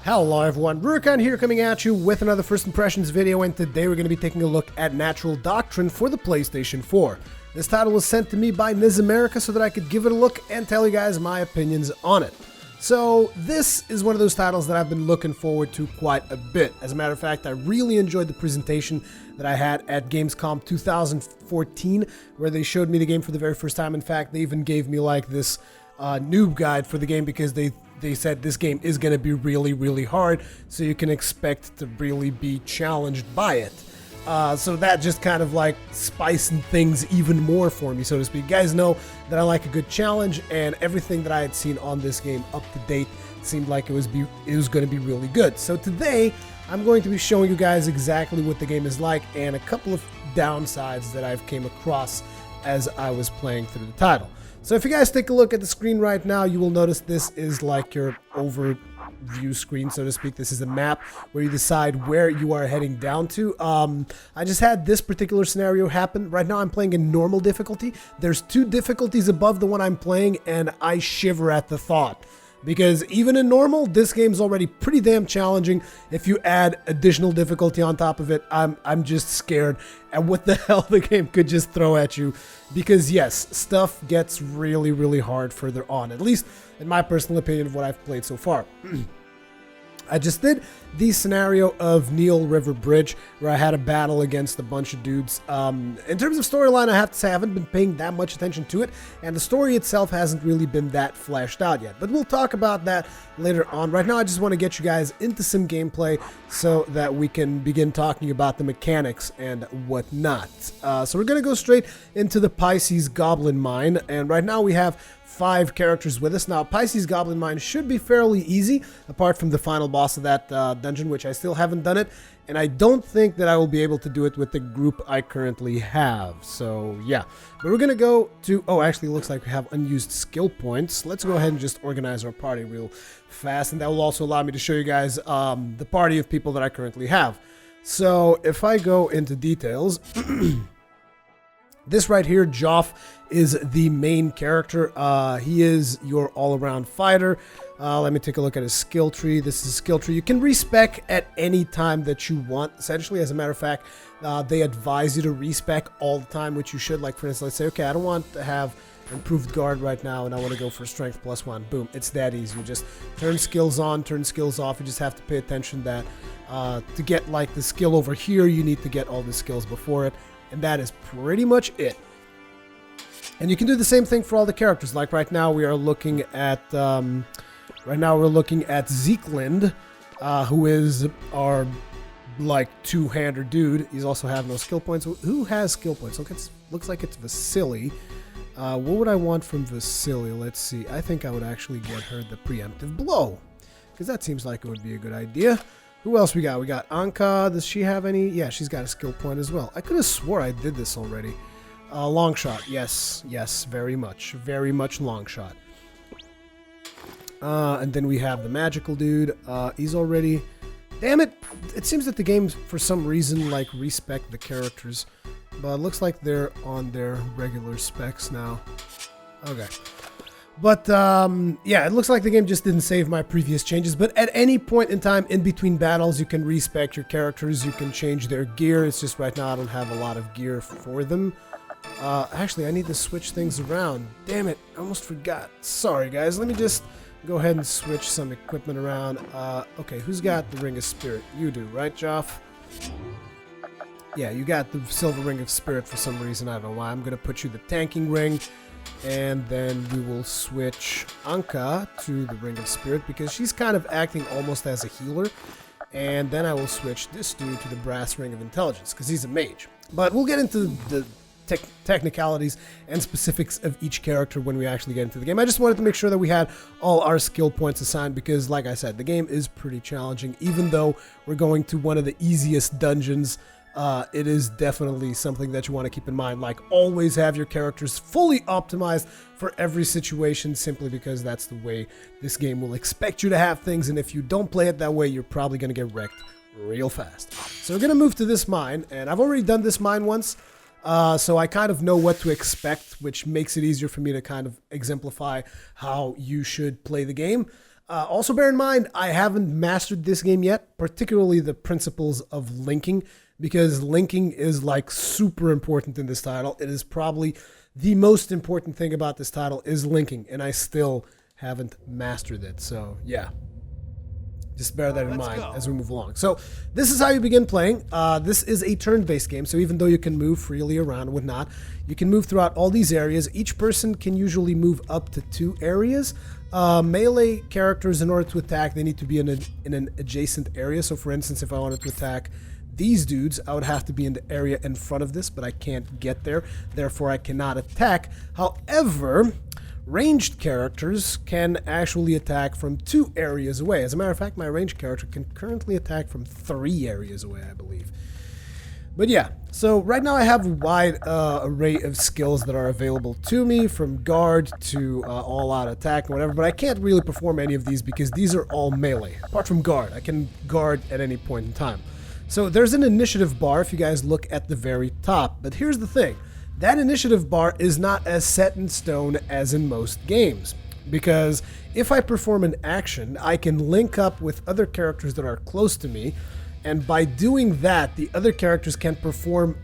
Hello everyone, Rurikhan here coming at you with another First Impressions video, and today we're going to be taking a look at Natural Doctrine for the PlayStation 4. This title was sent to me by Niz America so that I could give it a look and tell you guys my opinions on it. So this is one of those titles that I've been looking forward to quite a bit. As a matter of fact, I really enjoyed the presentation that I had at Gamescom 2014 where they showed me the game for the very first time. In fact, they even gave me like this noob guide for the game because they said this game is going to be really hard, so you can expect to really be challenged by it. So that just kind of like spiced things even more for me, so to speak. You guys know that I like a good challenge, and everything that I had seen on this game up to date seemed like it was going to be really good. So today I'm going to be showing you guys exactly what the game is like and a couple of downsides that I've came across as I was playing through the title. So if you guys take a look at the screen right now, you will notice this is like your overview screen, so to speak. This is a map where you decide where you are heading down to. I just had this particular scenario happen. Right now I'm playing in normal difficulty. There's 2 difficulties above the one I'm playing, and I shiver at the thought. Because even in normal, this game's already pretty damn challenging. If you add additional difficulty on top of it, I'm just scared at what the hell the game could just throw at you. Because yes, stuff gets really hard further on, at least in my personal opinion of what I've played so far. I just did the scenario of Neil River Bridge where I had a battle against a bunch of dudes. In terms of storyline, I have to say I haven't been paying that much attention to it, and the story itself hasn't really been that fleshed out yet. But we'll talk about that later on. Right now, I just want to get you guys into some gameplay so that we can begin talking about the mechanics and whatnot. So we're going to go straight into the Pisces Goblin Mine, and right now we have 5 characters with us. Now, Pisces Goblin Mine should be fairly easy, apart from the final boss of that dungeon, which I still haven't done it, and I don't think that I will be able to do it with the group I currently have. So, yeah. But we're going to go to... Oh, actually, it looks like we have unused skill points. Let's go ahead and just organize our party real fast, and that will also allow me to show you guys the party of people that I currently have. So, if I go into details... This right here, Joff, is the main character. He is your all-around fighter. Let me take a look at his skill tree. This is a skill tree. You can respec at any time that you want, essentially. As a matter of fact, they advise you to respec all the time, which you should. Like, for instance, let's say, okay, I don't want to have improved guard right now, and I want to go for strength +1. Boom, it's that easy. You just turn skills on, turn skills off. You just have to pay attention that to get, like, the skill over here, you need to get all the skills before it. And that is pretty much it. And you can do the same thing for all the characters. Like right now, we are looking at Zeekland, who is our like two-hander dude. He's also have no skill points. Who has skill points? Looks like it's Vasily. What would I want from Vasily? Let's see. I think I would actually get her the preemptive blow, because that seems like it would be a good idea. Who else we got? We got Anka. Does she have any? Yeah, she's got a skill point as well. I could have swore I did this already. Long shot. Yes, very much long shot. And then we have the magical dude. He's already... Damn it! It seems that the game, for some reason, like, respec the characters. But it looks like they're on their regular specs now. Okay. But, yeah, it looks like the game just didn't save my previous changes. But at any point in time, in between battles, you can respec your characters. You can change their gear. It's just right now I don't have a lot of gear for them. Actually, I need to switch things around. Damn it, I almost forgot. Sorry, guys. Let me just go ahead and switch some equipment around. Okay, who's got the Ring of Spirit? You do, right, Joff? Yeah, you got the Silver Ring of Spirit for some reason. I don't know why. I'm going to put you the Tanking Ring. And then we will switch Anka to the Ring of Spirit because she's kind of acting almost as a healer. And then I will switch this dude to the Brass Ring of Intelligence because he's a mage. But we'll get into the technicalities and specifics of each character when we actually get into the game. I just wanted to make sure that we had all our skill points assigned because, like I said, the game is pretty challenging. Even though we're going to one of the easiest dungeons, it is definitely something that you want to keep in mind. Like, always have your characters fully optimized for every situation, simply because that's the way this game will expect you to have things, and if you don't play it that way, you're probably going to get wrecked real fast. So we're going to move to this mine, and I've already done this mine once, so I kind of know what to expect, which makes it easier for me to kind of exemplify how you should play the game. Also, bear in mind, I haven't mastered this game yet, particularly the principles of linking, because linking is like super important in this title. It is probably the most important thing about this title is linking, and I still haven't mastered it. So yeah, just bear that in mind as we move along. So this is how you begin playing. This is a turn-based game, so even though you can move freely around and whatnot, you can move throughout all these areas. Each person can usually move up to 2 areas. Melee characters, in order to attack, they need to be in an adjacent area. So for instance, if I wanted to attack these dudes, I would have to be in the area in front of this, but I can't get there, therefore I cannot attack. However, ranged characters can actually attack from 2 areas away. As a matter of fact, my ranged character can currently attack from 3 areas away, I believe. But yeah, so right now I have a wide array of skills that are available to me, from guard to all-out attack and whatever, but I can't really perform any of these because these are all melee. Apart from guard, I can guard at any point in time. So there's an initiative bar if you guys look at the very top, but here's the thing. That initiative bar is not as set in stone as in most games, because if I perform an action, I can link up with other characters that are close to me, and by doing that, the other characters can perform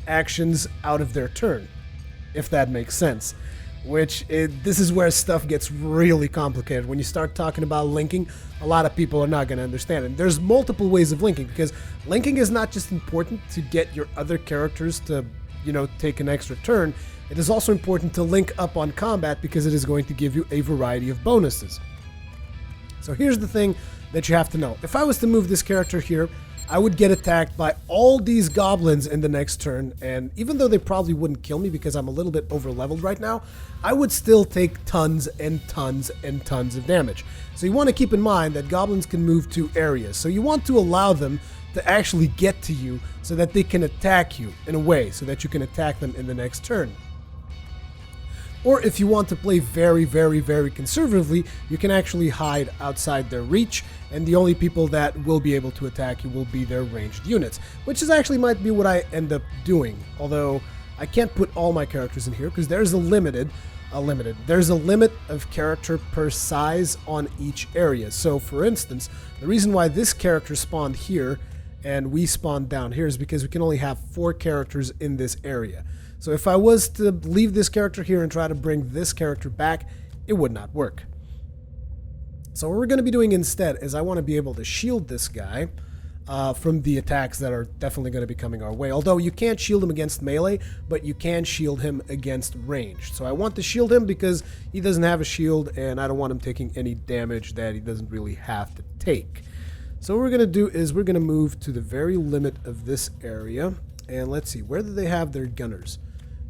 actions out of their turn, if that makes sense. This is where stuff gets really complicated. When you start talking about linking, a lot of people are not going to understand it. There's multiple ways of linking, because linking is not just important to get your other characters to, take an extra turn. It is also important to link up on combat, because it is going to give you a variety of bonuses. So here's the thing that you have to know. If I was to move this character here, I would get attacked by all these goblins in the next turn, and even though they probably wouldn't kill me because I'm a little bit over leveled right now, I would still take tons and tons and tons of damage. So you want to keep in mind that goblins can move to areas, so you want to allow them to actually get to you so that they can attack you in a way, so that you can attack them in the next turn. Or if you want to play very, very, very conservatively, you can actually hide outside their reach, and the only people that will be able to attack you will be their ranged units, which is actually might be what I end up doing. Although I can't put all my characters in here because there's there's a limit of character per size on each area. So for instance, the reason why this character spawned here and we spawned down here is because we can only have 4 characters in this area. So if I was to leave this character here and try to bring this character back, it would not work. So what we're going to be doing instead is I want to be able to shield this guy from the attacks that are definitely going to be coming our way. Although you can't shield him against melee, but you can shield him against ranged. So I want to shield him because he doesn't have a shield, and I don't want him taking any damage that he doesn't really have to take. So what we're going to do is we're going to move to the very limit of this area. And let's see, where do they have their gunners?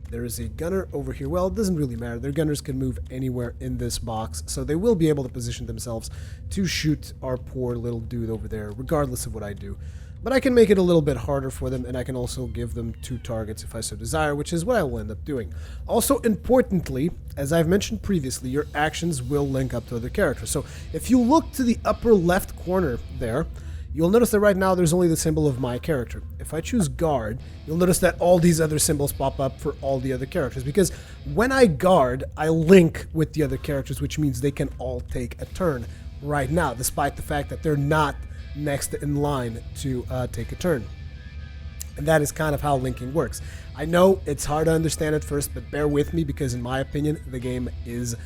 There is a gunner over here. Well, it doesn't really matter. Their gunners can move anywhere in this box, so they will be able to position themselves to shoot our poor little dude over there, regardless of what I do. But I can make it a little bit harder for them, and I can also give them 2 targets if I so desire, which is what I will end up doing. Also, importantly, as I've mentioned previously, your actions will link up to other characters. So if you look to the upper left corner there, you'll notice that right now there's only the symbol of my character. If I choose guard, you'll notice that all these other symbols pop up for all the other characters, because when I guard, I link with the other characters, which means they can all take a turn right now, despite the fact that they're not next in line to take a turn. And that is kind of how linking works. I know it's hard to understand at first, but bear with me, because in my opinion, the game is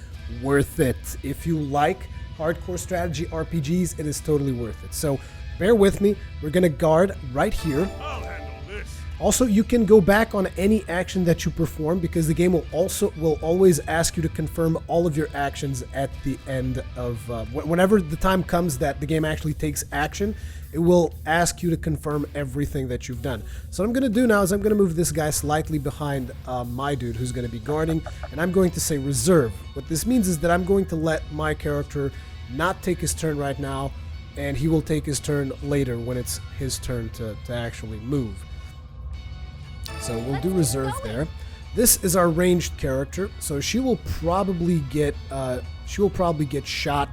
worth it. If you like hardcore strategy RPGs, it is totally worth it. So bear with me. We're going to guard right here. I'll handle this. Also, you can go back on any action that you perform, because the game will always ask you to confirm all of your actions at the end of whenever the time comes that the game actually takes action. It will ask you to confirm everything that you've done. So what I'm going to do now is I'm going to move this guy slightly behind my dude who's going to be guarding, and I'm going to say reserve. What this means is that I'm going to let my character not take his turn right now, and he will take his turn later when it's his turn to actually move. So we'll do reserve there. This is our ranged character, so she will probably get shot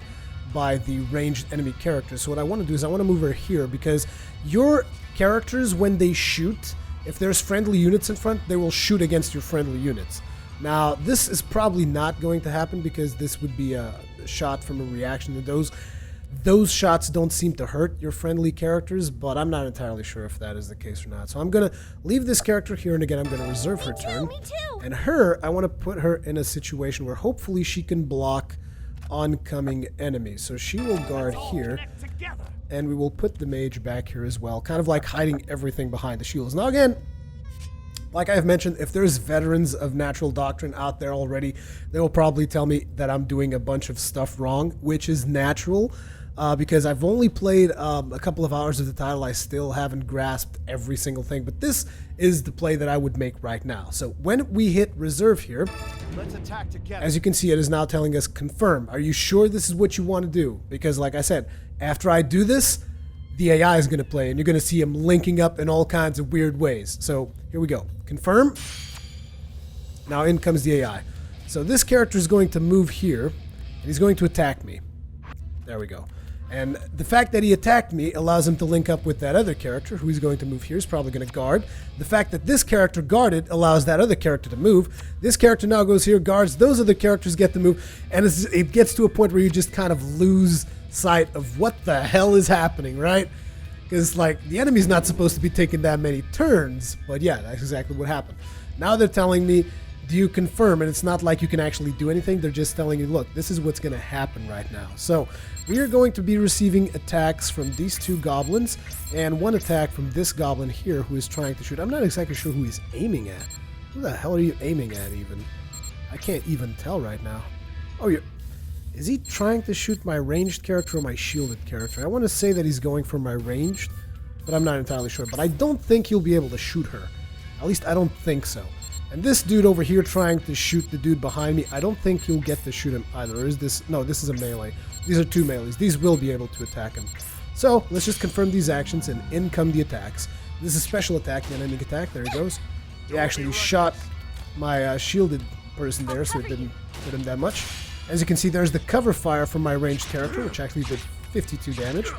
by the ranged enemy character. So what I want to do is I want to move her here, because your characters, when they shoot, if there's friendly units in front, they will shoot against your friendly units. Now, this is probably not going to happen, because this would be shot from a reaction, and those shots don't seem to hurt your friendly characters, but I'm not entirely sure if that is the case or not. So I'm going to leave this character here, and again, I'm going to reserve her turn. And her, I want to put her in a situation where hopefully she can block oncoming enemies. So she will guard here, and we will put the mage back here as well, kind of like hiding everything behind the shields. Now again, like I've mentioned, if there's veterans of Natural Doctrine out there already, they will probably tell me that I'm doing a bunch of stuff wrong, which is natural. Because I've only played a couple of hours of the title, I still haven't grasped every single thing. But this is the play that I would make right now. So when we hit reserve here, let's attack together. As you can see, it is now telling us confirm. Are you sure this is what you want to do? Because like I said, after I do this, the AI is going to play, and you're going to see him linking up in all kinds of weird ways. So here we go. Confirm. Now in comes the AI. So this character is going to move here, and he's going to attack me. There we go. And the fact that he attacked me allows him to link up with that other character, who he's going to move here. He's probably going to guard. The fact that this character guarded allows that other character to move. This character now goes here, guards. Those other characters get to move. And it gets to a point where you just kind of lose sight of what the hell is happening, right? Because, like, the enemy's not supposed to be taking that many turns. But yeah, that's exactly what happened. Now they're telling me, do you confirm? And it's not like you can actually do anything. They're just telling you, look, this is what's going to happen right now. So we are going to be receiving attacks from these two goblins and one attack from this goblin here who is trying to shoot. I'm not exactly sure who he's aiming at. Who the hell are you aiming at even? I can't even tell right now. Oh, is he trying to shoot my ranged character or my shielded character? I want to say that he's going for my ranged, but I'm not entirely sure. But I don't think he'll be able to shoot her. At least I don't think so. And this dude over here trying to shoot the dude behind me, I don't think he'll get to shoot him either. Or is this... No, this is a melee. These are two melees. These will be able to attack him. So, let's just confirm these actions, and in come the attacks. This is a special attack, the enemy attack. There he goes. He actually shot my shielded person there, so it didn't hit him that much. As you can see, there's the cover fire from my ranged character, which actually did 52 damage.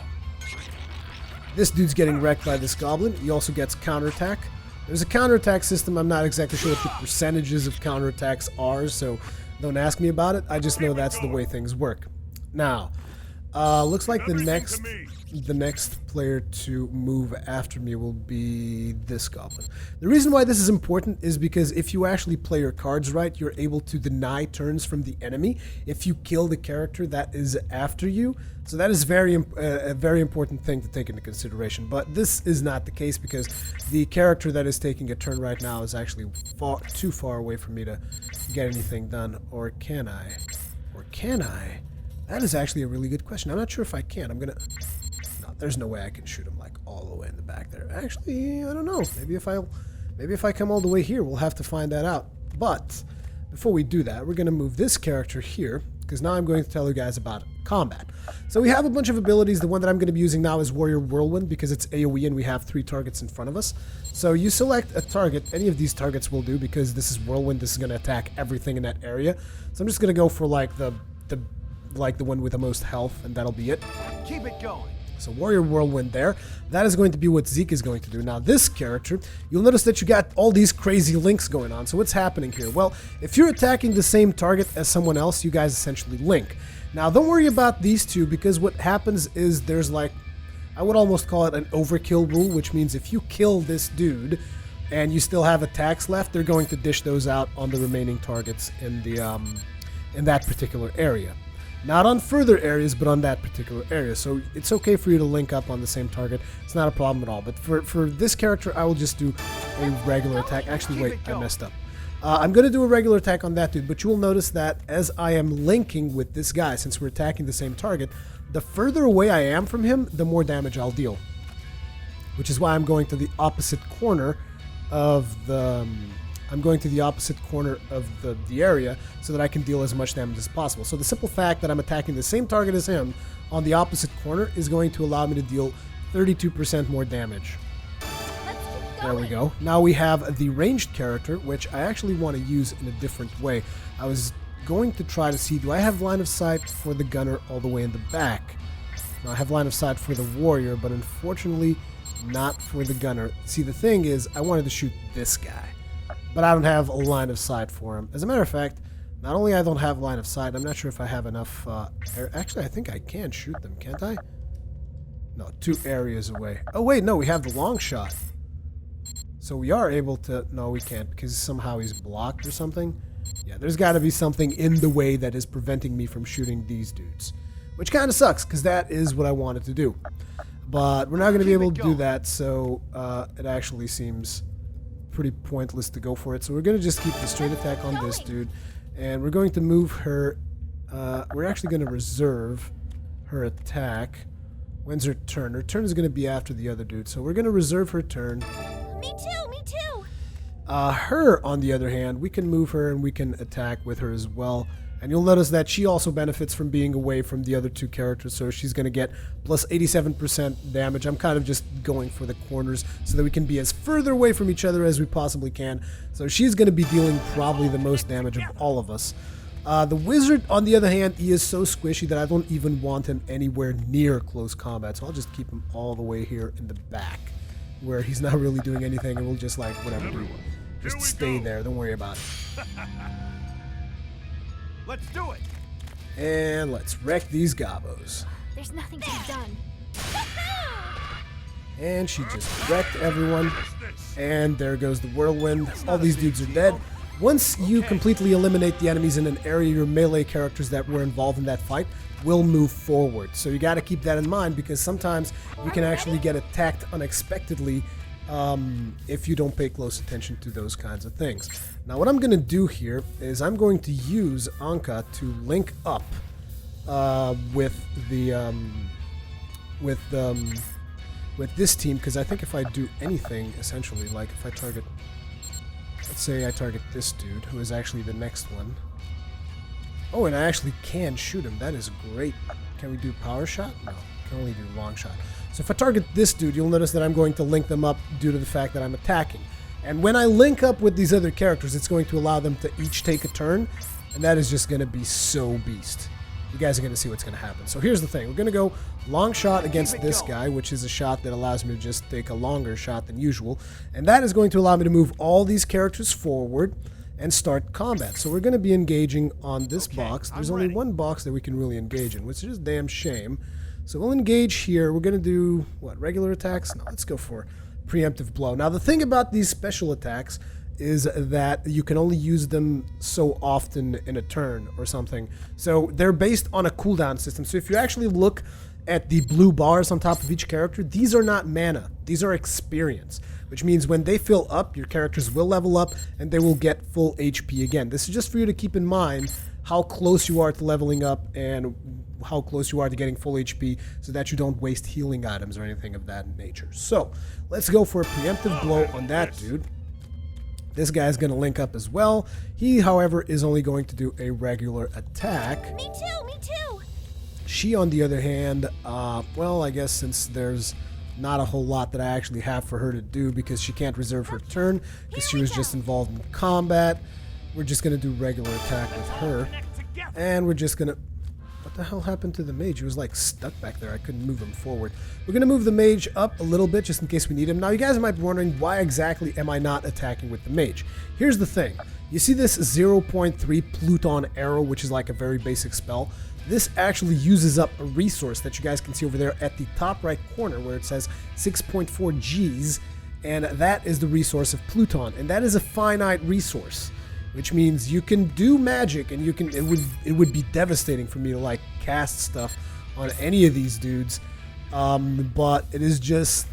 This dude's getting wrecked by this goblin. He also gets counterattack. There's a counterattack system. I'm not exactly sure what the percentages of counterattacks are, so don't ask me about it. I just know that's the way things work. Now, looks like the next player to move after me will be this goblin. The reason why this is important is because if you actually play your cards right, you're able to deny turns from the enemy if you kill the character that is after you. So that is a very important thing to take into consideration. But this is not the case because the character that is taking a turn right now is actually too far away for me to get anything done. Or can I? Or can I? That is actually a really good question. I'm not sure if I can. I'm gonna... No, there's no way I can shoot him like all the way in the back there. Actually, I don't know. Maybe if I come all the way here, we'll have to find that out. But before we do that, we're gonna move this character here because now I'm going to tell you guys about combat. So we have a bunch of abilities. The one that I'm going to be using now is Warrior Whirlwind because it's AoE and we have 3 targets in front of us. So you select a target. Any of these targets will do because this is Whirlwind. This is going to attack everything in that area. So I'm just going to go for like the one with the most health, and that'll be it. Keep it going. So Warrior Whirlwind there. That is going to be what Zeke is going to do. Now this character, you'll notice that you got all these crazy links going on. So what's happening here? Well, if you're attacking the same target as someone else, you guys essentially link. Now don't worry about these two because what happens is there's like, I would almost call it an overkill rule, which means if you kill this dude and you still have attacks left, they're going to dish those out on the remaining targets in the in that particular area. Not on further areas, but on that particular area. So it's okay for you to link up on the same target. It's not a problem at all. But for this character, I will just do a regular attack. Actually, wait, I messed up. I'm going to do a regular attack on that dude, but you will notice that as I am linking with this guy, since we're attacking the same target, the further away I am from him, the more damage I'll deal. Which is why I'm going to the opposite corner of the... I'm going to the opposite corner of the area so that I can deal as much damage as possible. So the simple fact that I'm attacking the same target as him on the opposite corner is going to allow me to deal 32% more damage. There we go. Now we have the ranged character, which I actually want to use in a different way. I was going to try to see, do I have line of sight for the gunner all the way in the back? Now I have line of sight for the warrior, but unfortunately not for the gunner. See, the thing is, I wanted to shoot this guy, but I don't have a line of sight for him. As a matter of fact, Not only I don't have line of sight, I'm not sure if I have enough air. Actually, I think I can shoot them, can't I? No, 2 areas away. Oh wait, no, we have the long shot. So we are able to... No, we can't, because somehow he's blocked or something. Yeah, there's got to be something in the way that is preventing me from shooting these dudes. Which kind of sucks, because that is what I wanted to do. But we're not going to be able to do that, so it actually seems pretty pointless to go for it. So we're going to just keep the straight attack on this dude. And we're going to move her... we're actually going to reserve her attack. When's her turn? Her turn is going to be after the other dude, so we're going to reserve her turn. Me too, me too. Her, on the other hand, we can move her and we can attack with her as well. And you'll notice that she also benefits from being away from the other 2 characters, so she's going to get plus 87% damage. I'm kind of just going for the corners so that we can be as further away from each other as we possibly can. So she's going to be dealing probably the most damage of all of us. The wizard, on the other hand, he is so squishy that I don't even want him anywhere near close combat, so I'll just keep him all the way here in the back, where he's not really doing anything, and we'll just, like, whatever do. Just stay there, don't worry about it. Let's do it. And let's wreck these gobos. There's nothing to be done. And she just wrecked everyone. And there goes the whirlwind. All these dudes are dead. Once you completely eliminate the enemies in an area, your melee characters that were involved in that fight will move forward. So you got to keep that in mind, because sometimes you can actually get attacked unexpectedly if you don't pay close attention to those kinds of things. Now what I'm going to do here is I'm going to use Anka to link up with this team, because I think if I do anything, essentially, like if I target, let's say I target this dude, who is actually the next one. Oh, and I actually can shoot him. That is great. Can we do power shot? No, can only do long shot. So if I target this dude, you'll notice that I'm going to link them up due to the fact that I'm attacking. And when I link up with these other characters, it's going to allow them to each take a turn, and that is just going to be so beast. You guys are going to see what's going to happen. So here's the thing. We're going to go long shot against this guy, which is a shot that allows me to just take a longer shot than usual. And that is going to allow me to move all these characters forward and start combat. So we're going to be engaging on this box. There's only one box that we can really engage in, which is a damn shame. So we'll engage here. We're going to do, what, regular attacks? No, let's go for preemptive blow. Now the thing about these special attacks is that you can only use them so often in a turn or something. So they're based on a cooldown system. So if you actually look at the blue bars on top of each character, these are not mana. These are experience, which means when they fill up, your characters will level up and they will get full HP again. This is just for you to keep in mind how close you are to leveling up and how close you are to getting full HP, so that you don't waste healing items or anything of that nature. So let's go for a preemptive blow on that dude. This guy's going to link up as well. He, however, is only going to do a regular attack. Me too, me too. She, on the other hand, well, I guess since there's not a whole lot that I actually have for her to do, because she can't reserve her turn, because she was just involved in combat, we're just going to do regular attack with her. And we're just going to... What the hell happened to the mage? He was like stuck back there. I couldn't move him forward. We're going to move the mage up a little bit just in case we need him. Now you guys might be wondering, why exactly am I not attacking with the mage? Here's the thing. You see this 0.3 Pluton arrow, which is like a very basic spell? This actually uses up a resource that you guys can see over there at the top right corner where it says 6.4 Gs, and that is the resource of Pluton, and that is a finite resource. Which means you can do magic, and you can. It would be devastating for me to like cast stuff on any of these dudes, but it is just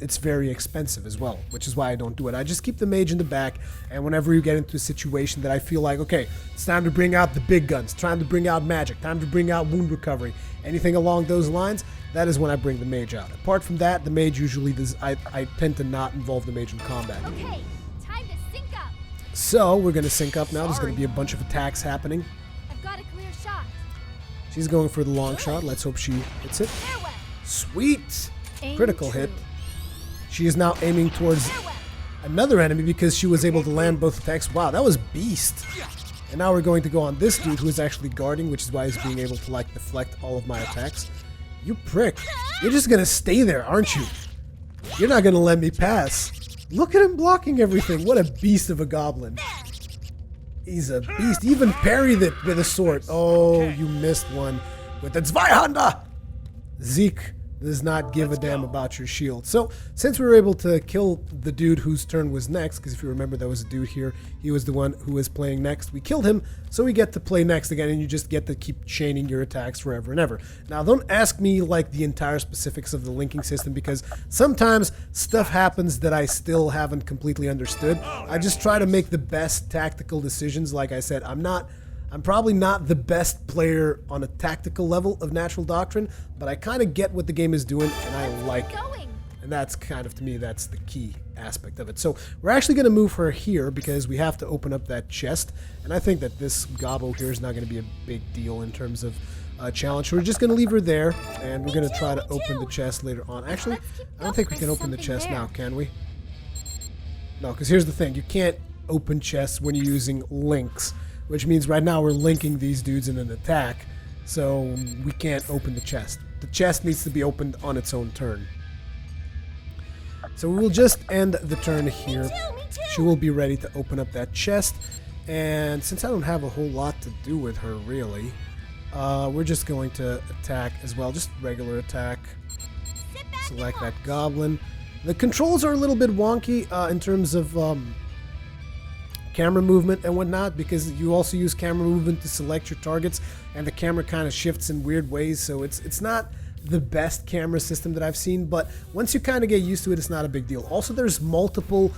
it's very expensive as well, which is why I don't do it. I just keep the mage in the back, and whenever you get into a situation that I feel like, okay, it's time to bring out the big guns, time to bring out magic, time to bring out wound recovery, anything along those lines, that is when I bring the mage out. Apart from that, the mage usually does. I tend to not involve the mage in combat. Okay. So, we're going to sync up now. There's going to be a bunch of attacks happening. I've got a clear shot. She's going for the long shot. Let's hope she hits it. Sweet! Critical hit. She is now aiming towards another enemy because she was able to land both attacks. Wow, that was beast. And now we're going to go on this dude who is actually guarding, which is why he's being able to, like, deflect all of my attacks. You prick. You're just going to stay there, aren't you? You're not going to let me pass. Look at him blocking everything. What a beast of a goblin. He's a beast. He even parried it with a sword. Oh, you missed one with the Zweihanda. Zeke does not give a damn about your shield. So, since we were able to kill the dude whose turn was next, because if you remember there was a dude here, he was the one who was playing next. We killed him, so we get to play next again, and you just get to keep chaining your attacks forever and ever. Now, don't ask me like the entire specifics of the linking system, because sometimes stuff happens that I still haven't completely understood. I just try to make the best tactical decisions. Like I said, I'm probably not the best player on a tactical level of Natural Doctrine, but I kind of get what the game is doing, and I like it. And that's kind of, to me, that's the key aspect of it. So we're actually going to move her here because we have to open up that chest, and I think that this gobbo here is not going to be a big deal in terms of challenge. So we're just going to leave her there, and we're going to try to open the chest later on. Actually, I don't think we can open the chest now, can we? No, because here's the thing. You can't open chests when you're using links, which means right now we're linking these dudes in an attack, so we can't open the chest. The chest needs to be opened on its own turn. So we will just end the turn here. She will be ready to open up that chest, and since I don't have a whole lot to do with her really, we're just going to attack as well, just regular attack. Select that goblin. The controls are a little bit wonky in terms of camera movement and whatnot, because you also use camera movement to select your targets, and the camera kind of shifts in weird ways, so it's not the best camera system that I've seen, but once you kind of get used to it, it's not a big deal. Also, there's multiple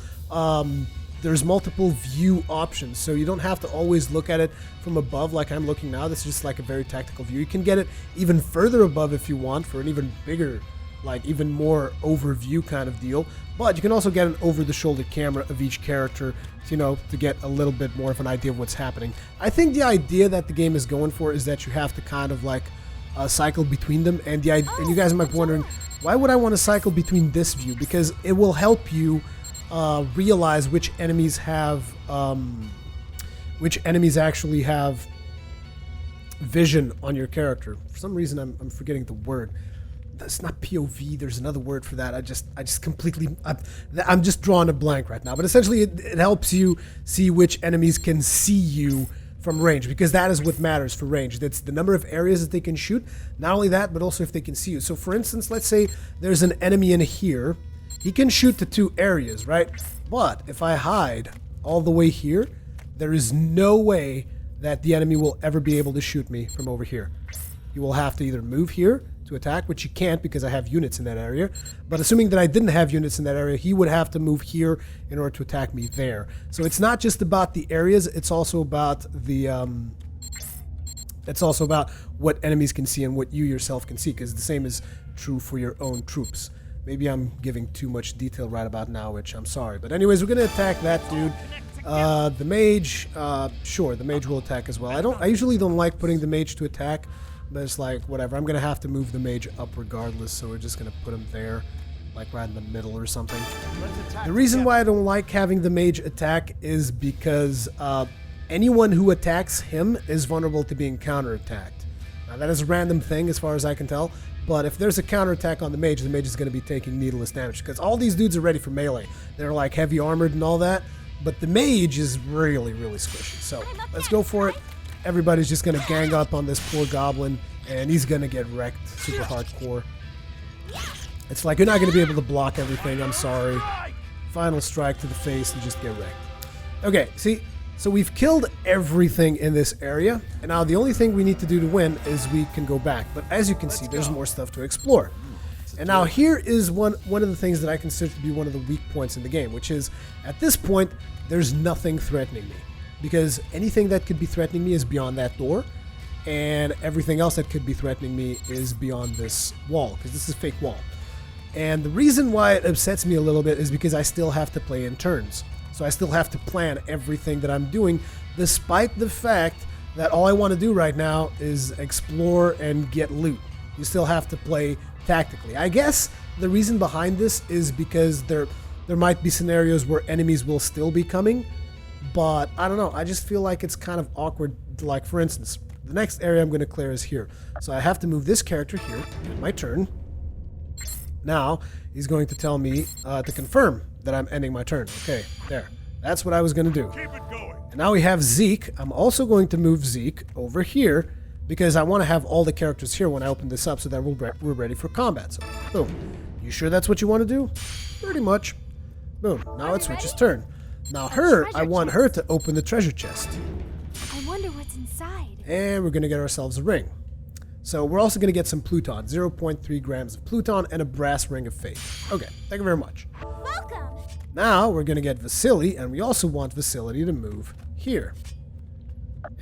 view options, so you don't have to always look at it from above like I'm looking now. This is just like a very tactical view. You can get it even further above if you want for an even bigger, like even more overview kind of deal, but you can also get an over-the-shoulder camera of each character, you know, to get a little bit more of an idea of what's happening. I think the idea that the game is going for is that you have to kind of like cycle between them, and and you guys might be wondering, why would I want to cycle between this view? Because it will help you realize which enemies actually have vision on your character. For some reason, I'm forgetting the word. That's not POV. There's another word for that. I just completely, I'm just drawing a blank right now. But essentially, it helps you see which enemies can see you from range, because that is what matters for range. That's the number of areas that they can shoot. Not only that, but also if they can see you. So, for instance, let's say there's an enemy in here. He can shoot to 2 areas, right? But if I hide all the way here, there is no way that the enemy will ever be able to shoot me from over here. You will have to either move here to attack, which you can't because I have units in that area. But assuming that I didn't have units in that area, he would have to move here in order to attack me there. So it's not just about the areas, it's also about the it's also about what enemies can see and what you yourself can see, because the same is true for your own troops. Maybe I'm giving too much detail right about now, which I'm sorry. But anyways, we're gonna attack that dude. The mage, sure, the mage will attack as well. I usually don't like putting the mage to attack, but it's like, whatever. I'm going to have to move the mage up regardless, so we're just going to put him there, like right in the middle or something. The reason why I don't like having the mage attack is because anyone who attacks him is vulnerable to being counterattacked. Now, that is a random thing as far as I can tell, but if there's a counterattack on the mage is going to be taking needless damage, because all these dudes are ready for melee. They're like heavy armored and all that, but the mage is really, really squishy. So, let's go for it. Everybody's just going to gang up on this poor goblin, and he's going to get wrecked super hardcore. It's like, you're not going to be able to block everything, I'm sorry. Final strike to the face and just get wrecked. Okay, see, so we've killed everything in this area, and now the only thing we need to do to win is we can go back. But as you can see, there's more stuff to explore. And now here is one of the things that I consider to be one of the weak points in the game, which is, at this point, there's nothing threatening me. Because anything that could be threatening me is beyond that door, and everything else that could be threatening me is beyond this wall, because this is a fake wall. And the reason why it upsets me a little bit is because I still have to play in turns. So I still have to plan everything that I'm doing, despite the fact that all I want to do right now is explore and get loot. You still have to play tactically. I guess the reason behind this is because there might be scenarios where enemies will still be coming, but I don't know, I just feel like it's kind of awkward. Like, for instance, the next area I'm going to clear is here. So I have to move this character here, my turn. Now, he's going to tell me to confirm that I'm ending my turn. Okay, there. That's what I was going to do. Keep it going. And now we have Zeke. I'm also going to move Zeke over here because I want to have all the characters here when I open this up so that we're ready for combat. So, boom. You sure that's what you want to do? Pretty much. Boom. Now it's Switch's turn. Now I want her to open the treasure chest. I wonder what's inside. And we're going to get ourselves a ring. So we're also going to get some Pluton. 0.3 grams of Pluton and a brass ring of fate. Okay. Thank you very much. Welcome. Now we're going to get Vasily, and we also want Vasily to move here.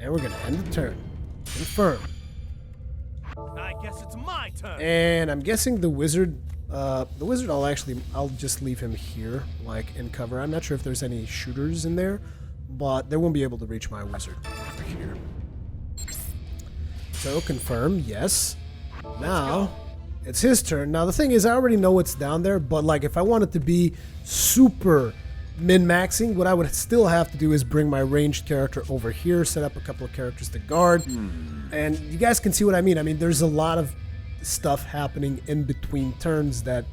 And we're going to end the turn. Confirm. I guess it's my turn. And I'm guessing the wizard, I'll just leave him here, like in cover. I'm not sure if there's any shooters in there, but they won't be able to reach my wizard over here. So confirm, yes. Now it's his turn. Now the thing is, I already know what's down there, but like if I wanted to be super min-maxing, what I would still have to do is bring my ranged character over here, set up a couple of characters to guard, and you guys can see what I mean. I mean, there's a lot of stuff happening in between turns that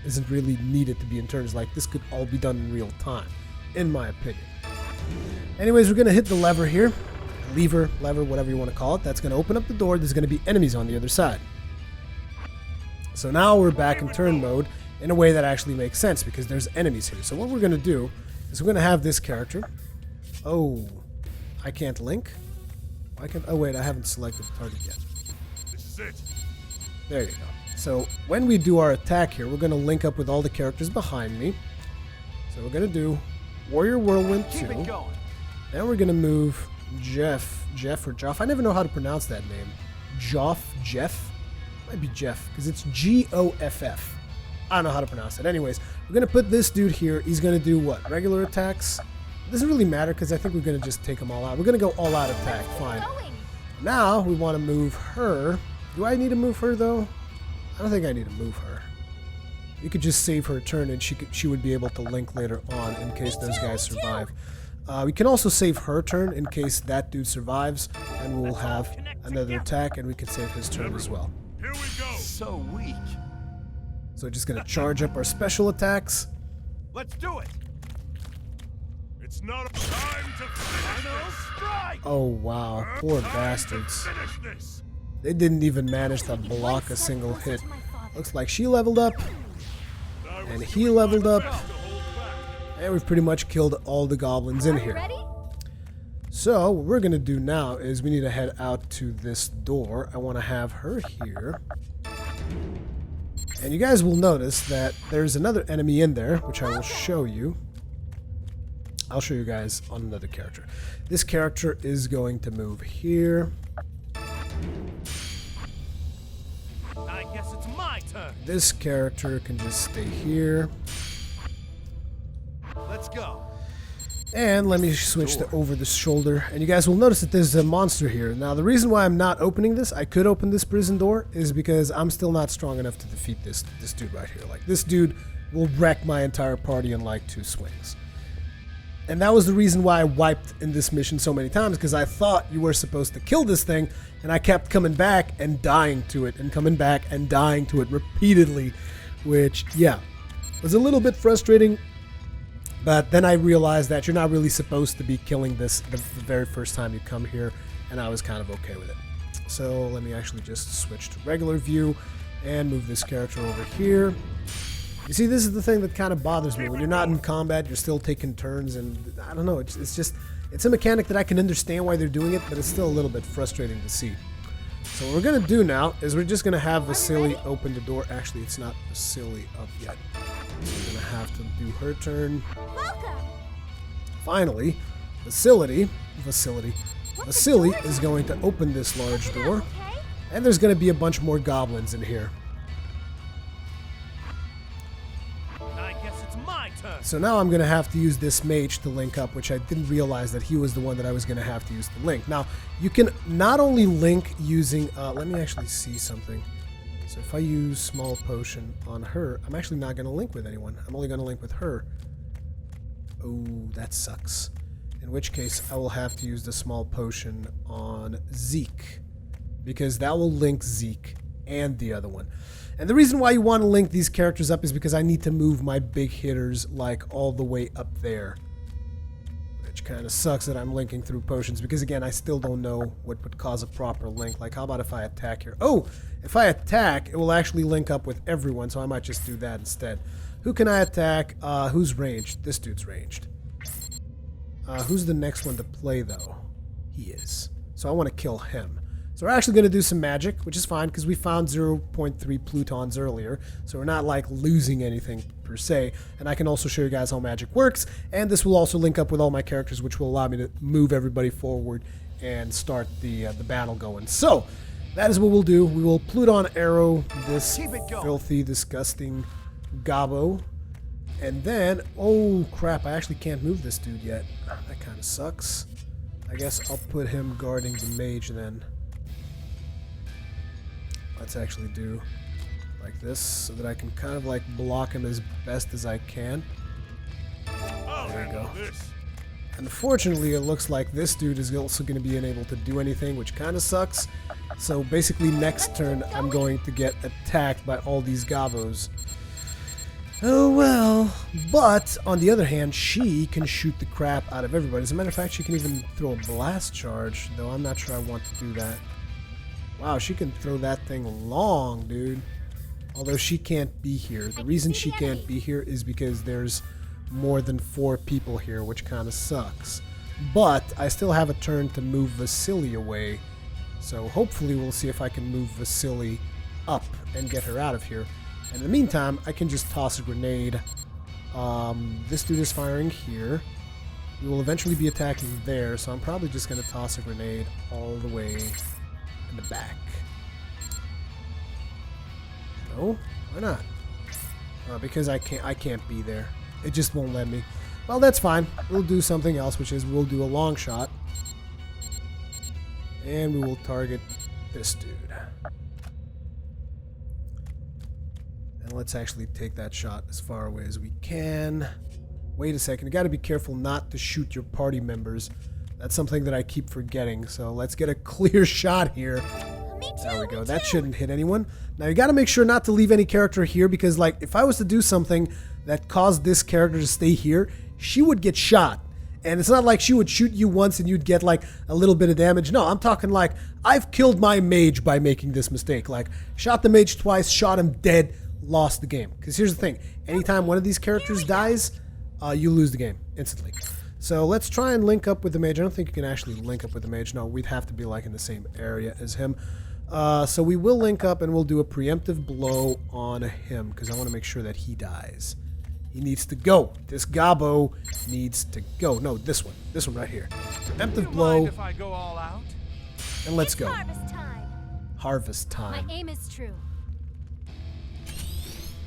isn't really needed to be in turns. Like, this could all be done in real time, in my opinion. Anyways, we're going to hit the lever here. Lever, whatever you want to call it. That's going to open up the door. There's going to be enemies on the other side. So now we're back in turn mode in a way that actually makes sense because there's enemies here. So what we're going to do is we're going to have this character. Oh, I can't link? Oh wait, I haven't selected the target yet. This is it. There you go. So when we do our attack here, we're going to link up with all the characters behind me. So we're going to do Warrior Whirlwind 2. Keep it going. Then we're going to move Jeff or Joff. I never know how to pronounce that name. Jeff? Might be Jeff, because it's Goff. I don't know how to pronounce it. Anyways, we're going to put this dude here. He's going to do what? Regular attacks? It doesn't really matter, because I think we're going to just take them all out. We're going to go all out attack. Fine. Now, we want to move her. Do I need to move her, though? I don't think I need to move her. You could just save her turn, and she would be able to link later on in case those guys survive. We can also save her turn in case that dude survives, and we'll have another attack, and we can save his turn as well. Here we go. So weak. So just going to charge up our special attacks. Let's do it. It's not time to final strike. Oh, wow. Poor bastards. Finish this. They didn't even manage to block a single hit. Looks like she leveled up, and he leveled up, and we've pretty much killed all the goblins in here. Ready? So what we're going to do now is we need to head out to this door. I want to have her here. And you guys will notice that there's another enemy in there, which I will show you. I'll show you guys on another character. This character is going to move here. I guess it's my turn. This character can just stay here. Let's go. And let me switch to over the shoulder. And you guys will notice that there's a monster here. Now, the reason why I'm not opening this, I could open this prison door, is because I'm still not strong enough to defeat this dude right here. Like, this dude will wreck my entire party in like 2 swings. And that was the reason why I wiped in this mission so many times, because I thought you were supposed to kill this thing, and I kept coming back and dying to it, and coming back and dying to it repeatedly, which, yeah, was a little bit frustrating. But then I realized that you're not really supposed to be killing this the very first time you come here, and I was kind of okay with it. So let me actually just switch to regular view and move this character over here. You see, this is the thing that kind of bothers me. When you're not in combat, you're still taking turns, and I don't know, it's a mechanic that I can understand why they're doing it, but it's still a little bit frustrating to see. So what we're going to do now is we're just going to have Vasily open the door. Actually, it's not Vasily up yet. So we're going to have to do her turn. Welcome. Finally, Vasily is going to open this large door, Okay. and there's going to be a bunch more goblins in here. I guess it's my turn. So now I'm going to have to use this mage to link up, which I didn't realize that he was the one that I was going to have to use to link. Now, you can not only link using... let me actually see something. So if I use small potion on her, I'm actually not going to link with anyone. I'm only going to link with her. Oh, that sucks. In which case, I will have to use the small potion on Zeke, because that will link Zeke and the other one. And the reason why you want to link these characters up is because I need to move my big hitters like all the way up there kind of sucks that I'm linking through potions because, again, I still don't know what would cause a proper link. Like, how about if I attack here? Oh, if I attack, it will actually link up with everyone, so I might just do that instead. Who can I attack? Who's ranged? This dude's ranged. Who's the next one to play, though? He is. So I want to kill him. So we're actually going to do some magic, which is fine because we found 0.3 plutons earlier. So we're not like losing anything per se. And I can also show you guys how magic works. And this will also link up with all my characters, which will allow me to move everybody forward and start the battle going. So that is what we'll do. We will Pluton arrow this filthy, disgusting gobbo. And then, oh crap, I actually can't move this dude yet. That kind of sucks. I guess I'll put him guarding the mage then. Let's actually do like this so that I can kind of like block him as best as I can. There we go. And unfortunately, it looks like this dude is also going to be unable to do anything, which kind of sucks. So basically next turn, I'm going to get attacked by all these gobbos. Oh well. But on the other hand, she can shoot the crap out of everybody. As a matter of fact, she can even throw a blast charge, though I'm not sure I want to do that. Wow, she can throw that thing long, dude. Although she can't be here. The reason she can't be here is because there's more than 4 people here, which kind of sucks. But I still have a turn to move Vasily away. So hopefully we'll see if I can move Vasily up and get her out of here. And in the meantime, I can just toss a grenade. This dude is firing here. We will eventually be attacking there, so I'm probably just going to toss a grenade all the way in the back. No? Why not? Because I can't be there. It just won't let me. Well, that's fine. We'll do something else, which is we'll do a long shot. And we will target this dude. And let's actually take that shot as far away as we can. Wait a second. You got to be careful not to shoot your party members. That's something that I keep forgetting. So let's get a clear shot here. There we go. That shouldn't hit anyone. Now you got to make sure not to leave any character here because, like, if I was to do something that caused this character to stay here, she would get shot. And it's not like she would shoot you once and you'd get like a little bit of damage. No, I'm talking like I've killed my mage by making this mistake. Like, shot the mage twice, shot him dead, lost the game. Because here's the thing. Anytime one of these characters dies, you lose the game instantly. So let's try and link up with the mage. I don't think you can actually link up with the mage. No, we'd have to be like in the same area as him. So we will link up and we'll do a preemptive blow on him because I want to make sure that he dies. He needs to go. This gobbo needs to go. No, this one. This one right here. Preemptive blow. If I go all out? And let's go. Harvest time. Harvest My time. aim is true.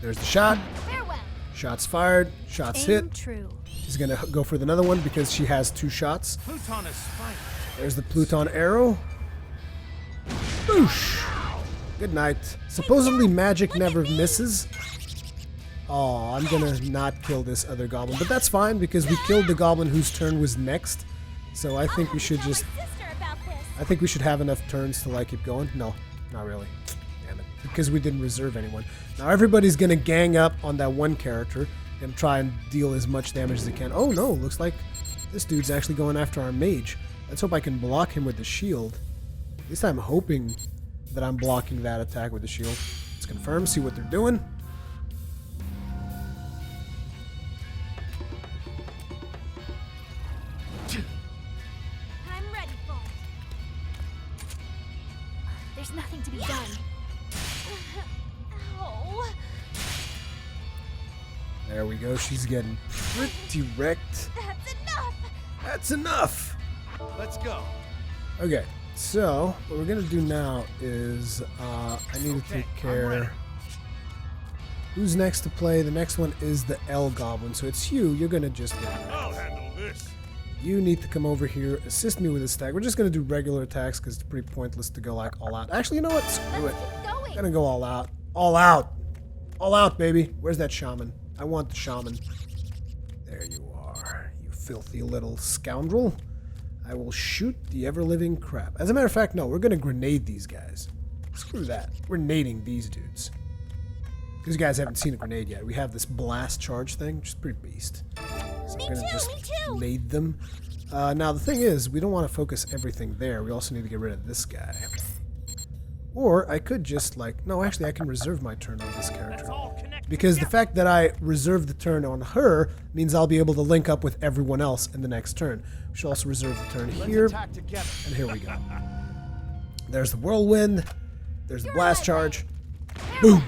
There's the shot. Farewell. Shots fired. Shots Aim hit. true. She's going to go for another one because she has 2 shots. Pluton is spiked. There's the Pluton arrow. Boosh! Good night. Supposedly magic never misses. Oh, I'm gonna not kill this other goblin, but that's fine because we killed the goblin whose turn was next. So I think we should just... I think we should have enough turns to like keep going. No, not really. Damn it. Because we didn't reserve anyone. Now everybody's gonna gang up on that one character and try and deal as much damage as they can. Oh no, looks like this dude's actually going after our mage. Let's hope I can block him with the shield. At least I'm hoping that I'm blocking that attack with the shield. Let's confirm, see what they're doing. I'm ready for it. There's nothing to be done. Ow. There we go. She's getting pretty wrecked. That's enough. That's enough. Let's go. Okay, so what we're gonna do now is I need to take care. Who's next to play? The next one is the L Goblin. So it's you. You're gonna just get it. I'll handle this. You need to come over here, assist me with this stack. We're just gonna do regular attacks because it's pretty pointless to go like all out. Actually, you know what? Screw it. Keep I'm going. gonna go all out. All out. All out, baby. Where's that shaman? I want the shaman. There you are, you filthy little scoundrel. I will shoot the ever-living crap. As a matter of fact, no, we're gonna grenade these guys. Screw that. We're nading these dudes. Because you guys haven't seen a grenade yet. We have this blast charge thing, which is pretty beast. So I'm gonna just nade them. Now, the thing is, we don't want to focus everything there. We also need to get rid of this guy. Or I could just, like... No, actually, I can reserve my turn on this character. Because the fact that I reserve the turn on her means I'll be able to link up with everyone else in the next turn. We should also reserve the turn here. And here we go. There's the whirlwind. There's the blast charge. Boom!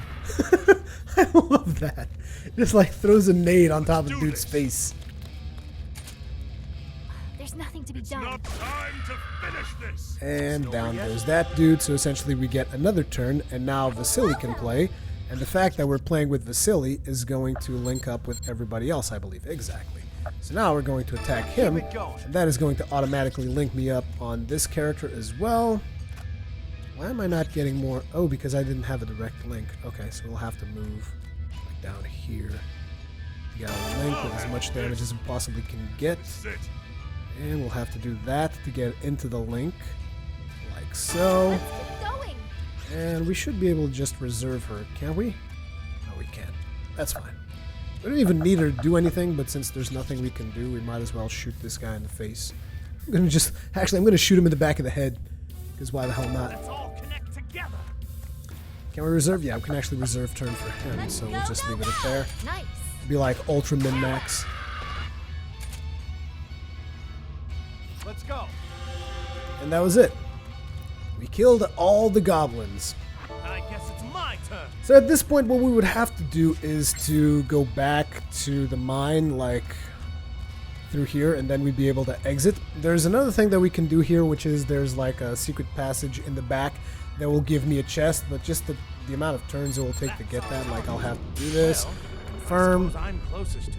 I love that. Just like throws a nade on top of the dude's face. There's nothing to be done. Not time to finish this. And down goes that dude. So essentially we get another turn, and now Vasily can play. And the fact that we're playing with Vasily is going to link up with everybody else, I believe. Exactly. So now we're going to attack him, and that is going to automatically link me up on this character as well. Why am I not getting more? Oh, because I didn't have a direct link. Okay, so we'll have to move like down here. You gotta link with as much damage as we possibly can get. Sit. And we'll have to do that to get into the link, like so. Let's keep going. And we should be able to just reserve her, can't we? No, we can't. That's fine. We don't even need her to do anything, but since there's nothing we can do, we might as well shoot this guy in the face. I'm gonna just... Actually, I'm gonna shoot him in the back of the head, because why the hell not? Let's all connect together. Can we reserve? Yeah, we can actually reserve turn for him, Let's so go, we'll just go, leave it go. up there. Nice. Be like ultra min-max. Let's go. And that was it. We killed all the goblins. I guess it's my turn. So at this point, what we would have to do is to go back to the mine, like through here, and then we'd be able to exit. There's another thing that we can do here, which is there's like a secret passage in the back that will give me a chest, but just the amount of turns it will take to get that, like I'll have to do this, confirm, I'm closest to it.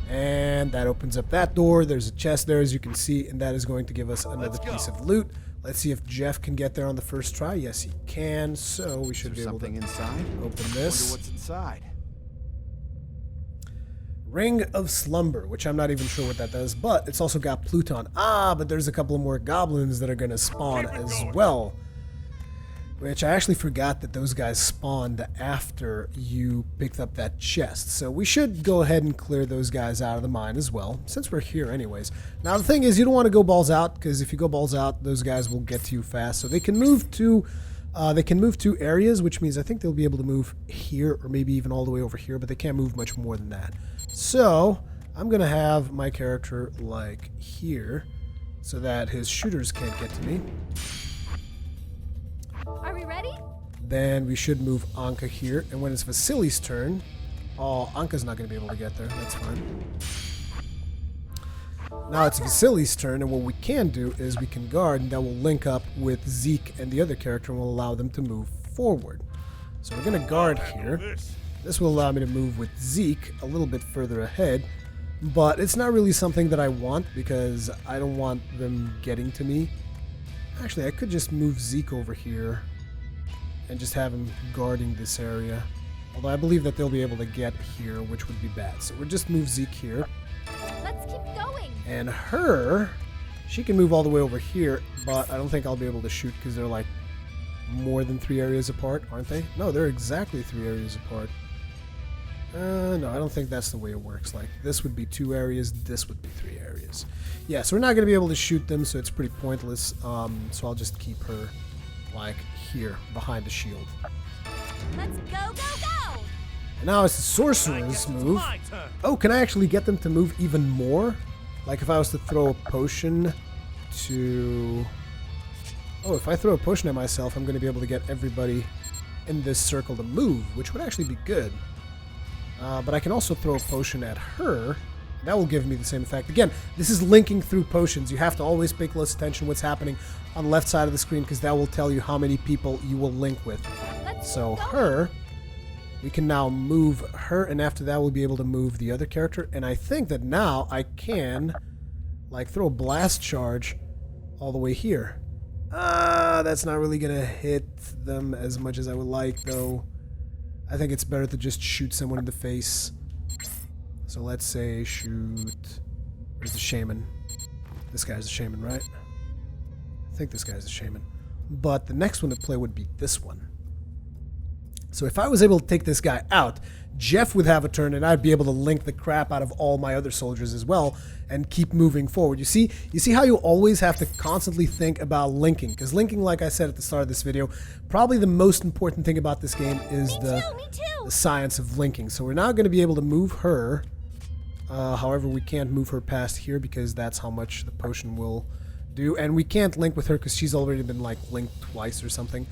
and that opens up that door. There's a chest there, as you can see, and that is going to give us another piece of loot. Let's see if Jeff can get there on the first try. Yes, he can. So we should be able to inside? open this. What's inside? Ring of Slumber, which I'm not even sure what that does, but it's also got Pluton. Ah, but there's a couple of more goblins that are going to spawn as well. Which I actually forgot that those guys spawned after you picked up that chest. So we should go ahead and clear those guys out of the mine as well, since we're here anyways. Now the thing is, you don't want to go balls out, because if you go balls out, those guys will get to you fast. So they can move to areas, which means I think they'll be able to move here, or maybe even all the way over here, but they can't move much more than that. So I'm going to have my character like here, so that his shooters can't get to me. Are we ready? Then we should move Anka here, and when it's Vasily's turn... Oh, Anka's not going to be able to get there. That's fine. Now it's Vasily's turn, and what we can do is we can guard, and that will link up with Zeke and the other character, and will allow them to move forward. So we're going to guard here. This will allow me to move with Zeke a little bit further ahead, but it's not really something that I want, because I don't want them getting to me. Actually, I could just move Zeke over here and just have him guarding this area. Although I believe that they'll be able to get here, which would be bad. So we'll just move Zeke here. Let's keep going. And her, she can move all the way over here, but I don't think I'll be able to shoot because they're like more than 3 areas apart, aren't they? No, they're exactly 3 areas apart. No, I don't think that's the way it works. Like, this would be 2 areas, this would be 3 areas. Yeah, so we're not going to be able to shoot them, so it's pretty pointless. So I'll just keep her, like, here, behind the shield. Let's go, go, go! And now it's the sorcerer's move. Oh, can I actually get them to move even more? Like, if I was to throw a potion to... Oh, if I throw a potion at myself, I'm going to be able to get everybody in this circle to move, which would actually be good. But I can also throw a potion at her. That will give me the same effect. Again, this is linking through potions. You have to always pay close attention to what's happening on the left side of the screen, because that will tell you how many people you will link with. So her, we can now move her, and after that we'll be able to move the other character. And I think that now I can, like, throw a blast charge all the way here. That's not really going to hit them as much as I would like, though. I think it's better to just shoot someone in the face. So let's say shoot... Where's the shaman? This guy's the shaman, right? I think this guy's the shaman. But the next one to play would be this one. So if I was able to take this guy out, Jeff would have a turn and I'd be able to link the crap out of all my other soldiers as well and keep moving forward. You see how you always have to constantly think about linking, because linking, like I said at the start of this video, probably the most important thing about this game is the science of linking. So we're now going to be able to move her. However, we can't move her past here because that's how much the potion will do, and we can't link with her because she's already been like linked twice or something.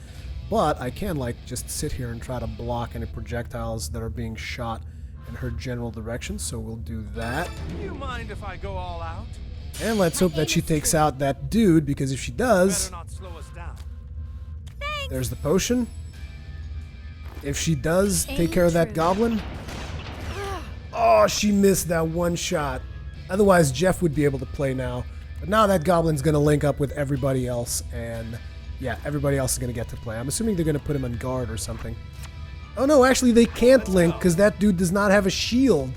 But I can like just sit here and try to block any projectiles that are being shot in her general direction, so we'll do that. You mind if I go all out? And let's hope that she takes out that dude, because if she does, Better not slow us down. there's the potion. If she does take care of that goblin... Oh, she missed that one shot. Otherwise, Jeff would be able to play now. But now that goblin's going to link up with everybody else, and yeah, everybody else is going to get to play. I'm assuming they're going to put him on guard or something. Oh no, actually they can't link because that dude does not have a shield.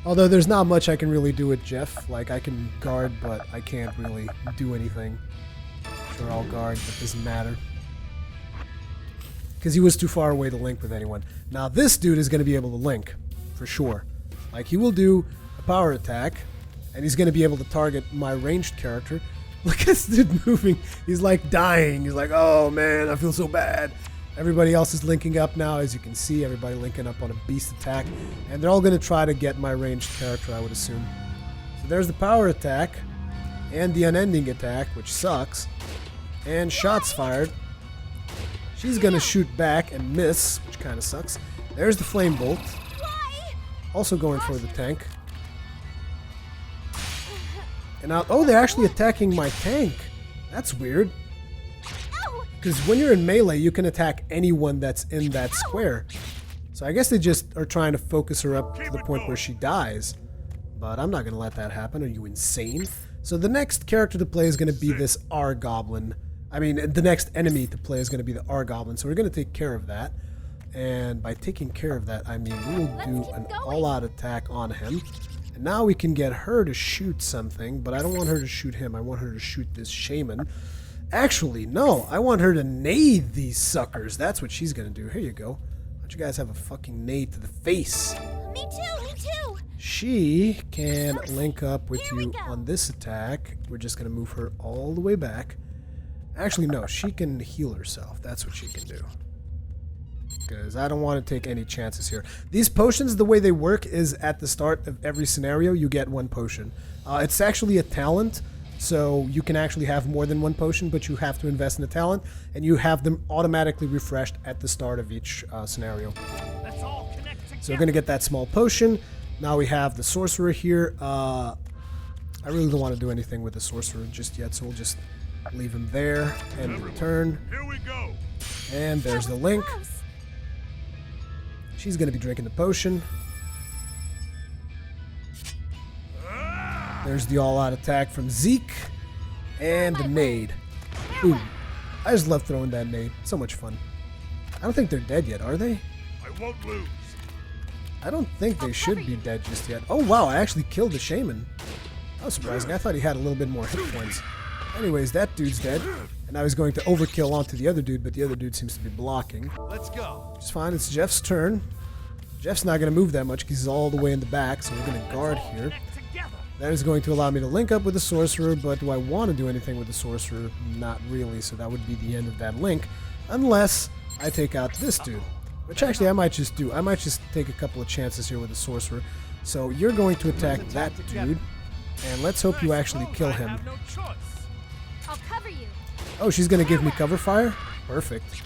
Although there's not much I can really do with Jeff. Like, I can guard, but I can't really do anything. Sure, I'll guard, but it doesn't matter. Because he was too far away to link with anyone. Now this dude is going to be able to link, for sure. Like, he will do a power attack, and he's going to be able to target my ranged character. Look at this dude moving. He's like dying. He's like, oh man, I feel so bad. Everybody else is linking up now, as you can see. Everybody linking up on a beast attack. And they're all going to try to get my ranged character, I would assume. So there's the power attack. And the unending attack, which sucks. And shots fired. She's going to shoot back and miss, which kind of sucks. There's the flame bolt. Also going for the tank. And now, oh, they're actually attacking my tank. That's weird. Because when you're in melee, you can attack anyone that's in that square. So I guess they just are trying to focus her up to the point where she dies. But I'm not going to let that happen. Are you insane? So the next character to play is going to be this R-Goblin. I mean, the next enemy to play is going to be the R-Goblin. So we're going to take care of that. And by taking care of that, I mean we will do an all-out attack on him. And now we can get her to shoot something. But I don't want her to shoot him. I want her to shoot this shaman. Actually, no. I want her to nade these suckers. That's what she's going to do. Here you go. Why don't you guys have a fucking nade to the face? Me too, me too. She can link up with you on this attack. We're just going to move her all the way back. Actually, no. She can heal herself. That's what she can do. Because I don't want to take any chances here. These potions, the way they work is at the start of every scenario, you get one potion. It's actually a talent. So you can actually have more than one potion, but you have to invest in a talent, and you have them automatically refreshed at the start of each scenario. Let's all connect together. So we're going to get that small potion. Now we have the sorcerer here. I really don't want to do anything with the sorcerer just yet, so we'll just leave him there and return. Here we go. And there's the link. She's going to be drinking the potion. There's the all-out attack from Zeke. And the nade. Ooh. I just love throwing that nade. So much fun. I don't think they're dead yet, are they? I won't lose. I don't think they should be dead just yet. Oh, wow. I actually killed the shaman. That was surprising. I thought he had a little bit more hit points. Anyways, that dude's dead. And I was going to overkill onto the other dude, but the other dude seems to be blocking. Let's go. Which is fine. It's Jeff's turn. Jeff's not going to move that much because he's all the way in the back, so we're going to guard here. That is going to allow me to link up with the sorcerer, but do I want to do anything with the sorcerer? Not really, so that would be the end of that link. Unless I take out this dude. Which actually I might just do. I might just take a couple of chances here with the sorcerer. So you're going to attack that dude. And let's hope you actually kill him. I'll cover you. Oh, she's going to give me cover fire? Perfect.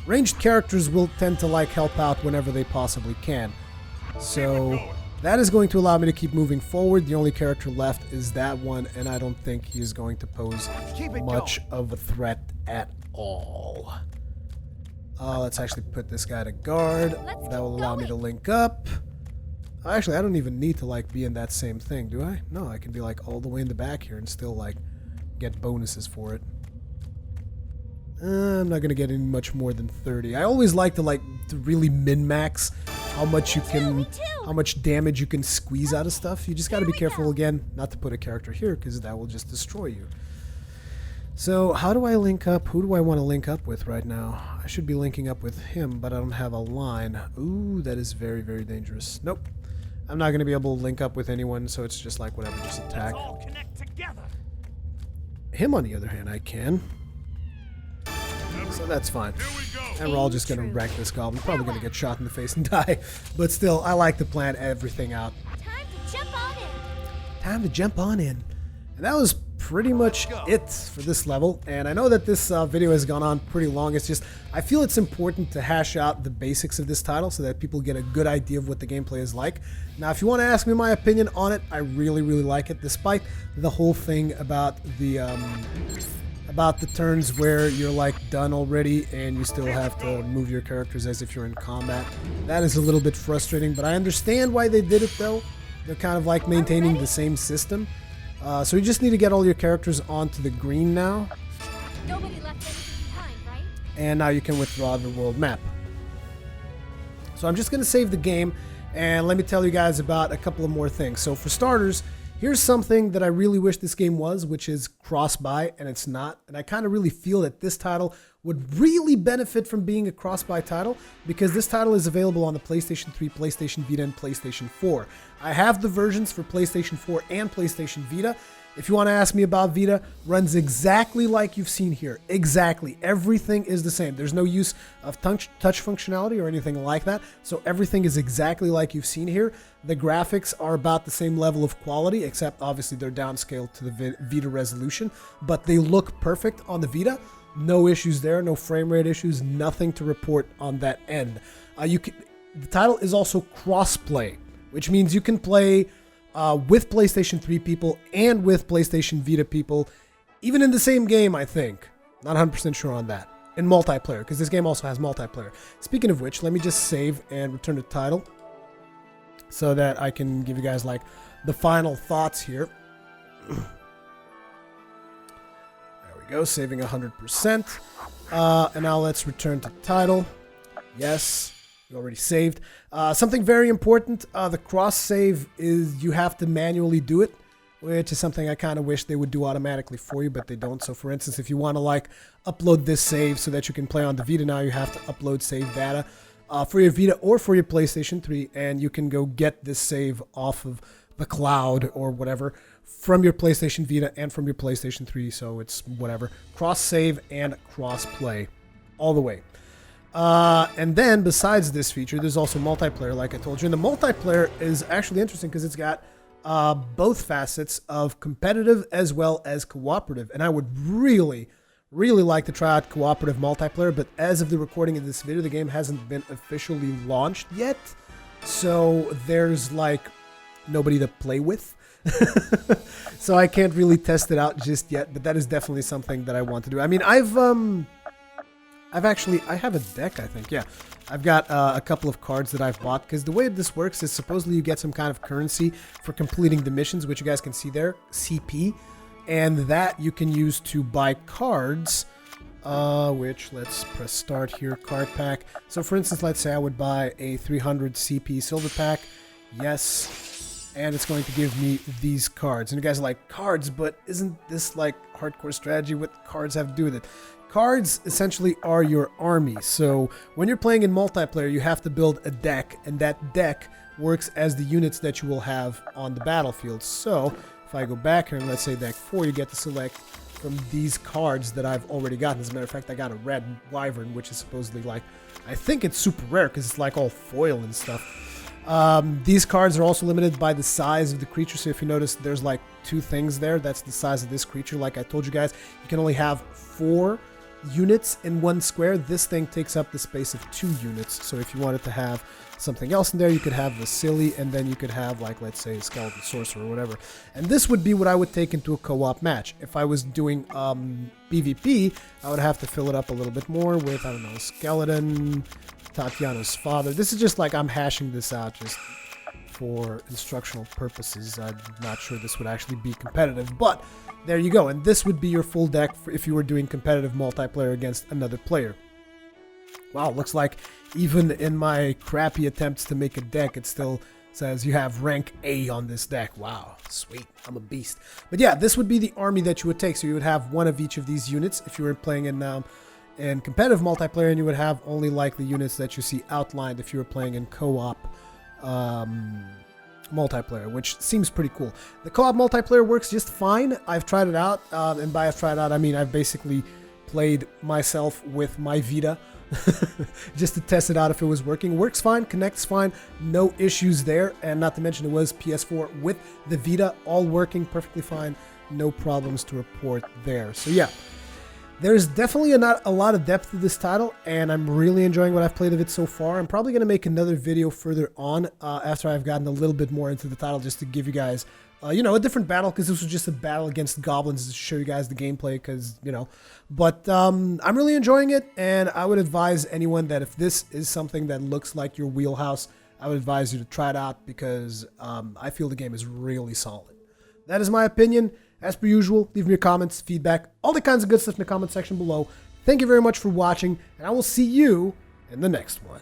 Ranged characters will tend to like help out whenever they possibly can. So that is going to allow me to keep moving forward. The only character left is that one, and I don't think he is going to pose much of a threat at all. Let's actually put this guy to guard. That will allow me to link up. Actually, I don't even need to like be in that same thing, do I? No, I can be like all the way in the back here and still like get bonuses for it. I'm not gonna get any much more than 30. I always like to really min-max how much you can, how much damage you can squeeze out of stuff. You just gotta be careful again not to put a character here because that will just destroy you. So how do I link up? Who do I want to link up with right now? I should be linking up with him, but I don't have a line. Ooh, that is very, very dangerous. Nope. I'm not going to be able to link up with anyone, so it's just like whatever, just attack. Let's all connect together. Him, on the other hand, I can. So that's fine. Here we go. And we're all just going to wreck this goblin. Probably going to get shot in the face and die. But still, I like to plan everything out. Time to jump on in. Time to jump on in. And that was pretty much it for this level. And I know that this video has gone on pretty long. It's just, I feel it's important to hash out the basics of this title so that people get a good idea of what the gameplay is like. Now, if you want to ask me my opinion on it, I really, really like it, despite the whole thing about the turns where you're like done already and you still have to move your characters as if you're in combat. That is a little bit frustrating, but I understand why they did it though. They're kind of like maintaining the same system. So you just need to get all your characters onto the green now. Nobody left anything behind, right? And now you can withdraw the world map. So I'm just going to save the game and let me tell you guys about a couple of more things. So for starters, here's something that I really wish this game was, which is cross-buy, and it's not. And I kind of really feel that this title would really benefit from being a cross-buy title because this title is available on the PlayStation 3, PlayStation Vita, and PlayStation 4. I have the versions for PlayStation 4 and PlayStation Vita. If you want to ask me about Vita, runs exactly like you've seen here. Exactly. Everything is the same. There's no use of touch functionality or anything like that. So everything is exactly like you've seen here. The graphics are about the same level of quality, except obviously they're downscaled to the Vita resolution, but they look perfect on the Vita. No issues there, no frame rate issues, nothing to report on that end. The title is also cross-play, which means you can play with PlayStation 3 people and with PlayStation Vita people, even in the same game, I think. Not 100% sure on that. In multiplayer, because this game also has multiplayer. Speaking of which, let me just save and return the title so that I can give you guys like the final thoughts here. There we go, saving 100%. And now let's return to title. Yes. Already saved. Something very important, the cross save is you have to manually do it, which is something I kind of wish they would do automatically for you, but they don't. So for instance, if you want to like upload this save so that you can play on the Vita now, you have to upload save data for your Vita or for your PlayStation 3, and you can go get this save off of the cloud or whatever from your PlayStation Vita and from your PlayStation 3, so it's whatever. Cross save and cross play all the way. And then besides this feature, there's also multiplayer, like I told you. And the multiplayer is actually interesting because it's got both facets of competitive as well as cooperative. And I would really, really like to try out cooperative multiplayer, but as of the recording of this video, the game hasn't been officially launched yet. So there's like nobody to play with. So I can't really test it out just yet, but that is definitely something that I want to do. I mean, I have a deck, I think, yeah. I've got a couple of cards that I've bought, because the way this works is supposedly you get some kind of currency for completing the missions, which you guys can see there, CP, and that you can use to buy cards, which, let's press start here, card pack. So for instance, let's say I would buy a 300 CP silver pack, yes, and it's going to give me these cards. And you guys are like, cards, but isn't this like hardcore strategy? What cards have to do with it? Cards essentially are your army. So when you're playing in multiplayer, you have to build a deck, and that deck works as the units that you will have on the battlefield. So if I go back here and let's say deck 4, you get to select from these cards that I've already gotten. As a matter of fact, I got a red wyvern, which is supposedly like, I think it's super rare because it's like all foil and stuff. These cards are also limited by the size of the creature. So if you notice, there's like 2 things there. That's the size of this creature. Like I told you guys, you can only have 4 units in 1 square. This thing takes up the space of 2 units. So if you wanted to have something else in there, you could have Vasily, and then you could have, like, let's say, Skeleton Sorcerer or whatever. And this would be what I would take into a co-op match. If I was doing PvP, I would have to fill it up a little bit more with, I don't know, Skeleton, Tatiana's father. This is just like I'm hashing this out just for instructional purposes. I'm not sure this would actually be competitive, but there you go. And this would be your full deck for if you were doing competitive multiplayer against another player. Wow, looks like even in my crappy attempts to make a deck, it still says you have rank A on this deck. Wow, sweet, I'm a beast. But yeah, this would be the army that you would take. So you would have one of each of these units if you were playing in competitive multiplayer, and you would have only like the units that you see outlined if you were playing in co-op multiplayer, which seems pretty cool. The co-op multiplayer works just fine. I've tried it out, and by I've tried it out, I mean I've basically played myself with my Vita just to test it out if it was working. Works fine, connects fine, no issues there, and not to mention it was PS4 with the Vita, all working perfectly fine, no problems to report there. So yeah, there's definitely not a lot of depth to this title, and I'm really enjoying what I've played of it so far. I'm probably going to make another video further on after I've gotten a little bit more into the title, just to give you guys you know, a different battle, because this was just a battle against goblins to show you guys the gameplay, because, you know, but I'm really enjoying it, and I would advise anyone that if this is something that looks like your wheelhouse, I would advise you to try it out, because I feel the game is really solid. That is my opinion. As per usual, leave me your comments, feedback, all the kinds of good stuff in the comment section below. Thank you very much for watching, and I will see you in the next one.